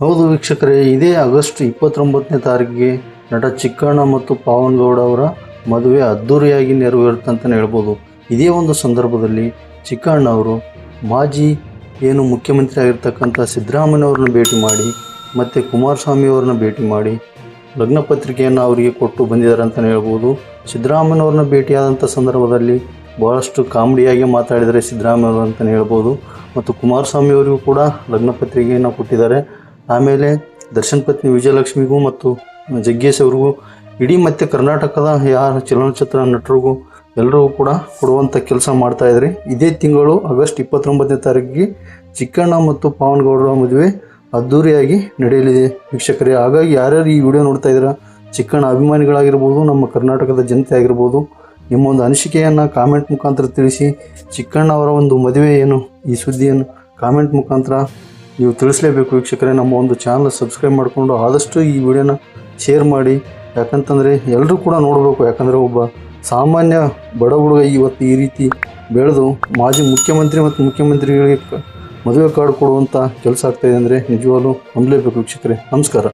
ಹೌದು ವೀಕ್ಷಕರೇ, ಇದೇ ಆಗಸ್ಟ್ 29ನೇ ತಾರೀಕಿಗೆ ನಟ ಚಿಕ್ಕಣ್ಣ ಮತ್ತು ಪಾವನ್ ಗೌಡ ಅವರ ಮದುವೆ ಅದ್ಧೂರಿಯಾಗಿ ನೆರವೇರುತ್ತೆ ಅಂತಲೇ ಹೇಳ್ಬೋದು. ಇದೇ ಒಂದು ಸಂದರ್ಭದಲ್ಲಿ ಚಿಕ್ಕಣ್ಣ ಅವರು ಮಾಜಿ ಮುಖ್ಯಮಂತ್ರಿ ಆಗಿರ್ತಕ್ಕಂಥ ಸಿದ್ದರಾಮಯ್ಯವ್ರನ್ನ ಭೇಟಿ ಮಾಡಿ ಮತ್ತು ಕುಮಾರಸ್ವಾಮಿ ಅವ್ರನ್ನ ಭೇಟಿ ಮಾಡಿ ಲಗ್ನ ಪತ್ರಿಕೆಯನ್ನು ಅವರಿಗೆ ಕೊಟ್ಟು ಬಂದಿದ್ದಾರೆ ಅಂತಲೇ ಹೇಳ್ಬೋದು. ಸಿದ್ದರಾಮಯ್ಯವ್ರನ್ನ ಭೇಟಿಯಾದಂಥ ಸಂದರ್ಭದಲ್ಲಿ ಭಾಳಷ್ಟು ಕಾಮಿಡಿಯಾಗಿ ಮಾತಾಡಿದರೆ ಸಿದ್ದರಾಮಯ್ಯವರು ಅಂತಲೇ ಹೇಳ್ಬೋದು. ಮತ್ತು ಕುಮಾರಸ್ವಾಮಿ ಅವರಿಗೂ ಕೂಡ ಲಗ್ನ ಪತ್ರಿಕೆಯನ್ನು ಕೊಟ್ಟಿದ್ದಾರೆ. ಆಮೇಲೆ ದರ್ಶನ್ ಪತ್ನಿ ವಿಜಯಲಕ್ಷ್ಮಿಗೂ ಮತ್ತು ಜಗ್ಗೇಶ್ ಅವ್ರಿಗೂ ಇಡೀ ಮತ್ತು ಕರ್ನಾಟಕದ ಯಾರ ಚಲನಚಿತ್ರ ನಟರಿಗೂ ಎಲ್ಲರಿಗೂ ಕೂಡ ಕೊಡುವಂಥ ಕೆಲಸ ಮಾಡ್ತಾಯಿದ್ದಾರೆ. ಇದೇ ತಿಂಗಳು ಆಗಸ್ಟ್ 29ನೇ ತಾರೀಕಿಗೆ ಚಿಕ್ಕಣ್ಣ ಮತ್ತು ಪಾವನ್ ಗೌಡರ ಮದುವೆ ಅದ್ಧೂರಿಯಾಗಿ ನಡೆಯಲಿದೆ ವೀಕ್ಷಕರೇ. ಹಾಗಾಗಿ ಯಾರ್ಯಾರು ಈ ವಿಡಿಯೋ ನೋಡ್ತಾ ಇದ್ದೀರಾ, ಚಿಕ್ಕಣ್ಣ ಅಭಿಮಾನಿಗಳಾಗಿರ್ಬೋದು, ನಮ್ಮ ಕರ್ನಾಟಕದ ಜನತೆ ಆಗಿರ್ಬೋದು, ನಿಮ್ಮ ಒಂದು ಅನಿಸಿಕೆಯನ್ನು ಕಾಮೆಂಟ್ ಮುಖಾಂತರ ತಿಳಿಸಿ. ಚಿಕ್ಕಣ್ಣ ಅವರ ಒಂದು ಮದುವೆ ಈ ಸುದ್ದಿಯನ್ನು ಕಾಮೆಂಟ್ ಮುಖಾಂತರ ನೀವು ತಿಳಿಸಲೇಬೇಕು ವೀಕ್ಷಕರೇ. ನಮ್ಮ ಒಂದು ಚಾನಲ್ ಸಬ್ಸ್ಕ್ರೈಬ್ ಮಾಡಿಕೊಂಡು ಆದಷ್ಟು ಈ ವಿಡಿಯೋನ ಶೇರ್ ಮಾಡಿ. ಯಾಕಂತಂದರೆ ಎಲ್ಲರೂ ಕೂಡ ನೋಡಬೇಕು. ಯಾಕಂದರೆ ಒಬ್ಬ ಸಾಮಾನ್ಯ ಬಡ ಹುಡುಗ ಇವತ್ತು ಈ ರೀತಿ ಬೆಳೆದು ಮಾಜಿ ಮುಖ್ಯಮಂತ್ರಿ ಮತ್ತು ಮುಖ್ಯಮಂತ್ರಿಗಳಿಗೆ ಮದುವೆ ಕಾರ್ಡ್ ಕೊಡುವಂಥ ಕೆಲಸ ಆಗ್ತಾಯಿದೆ ಅಂದರೆ ನಿಜವಾಗ್ಲೂ ನಂಬಲೇಬೇಕು ವೀಕ್ಷಕರೇ. ನಮಸ್ಕಾರ.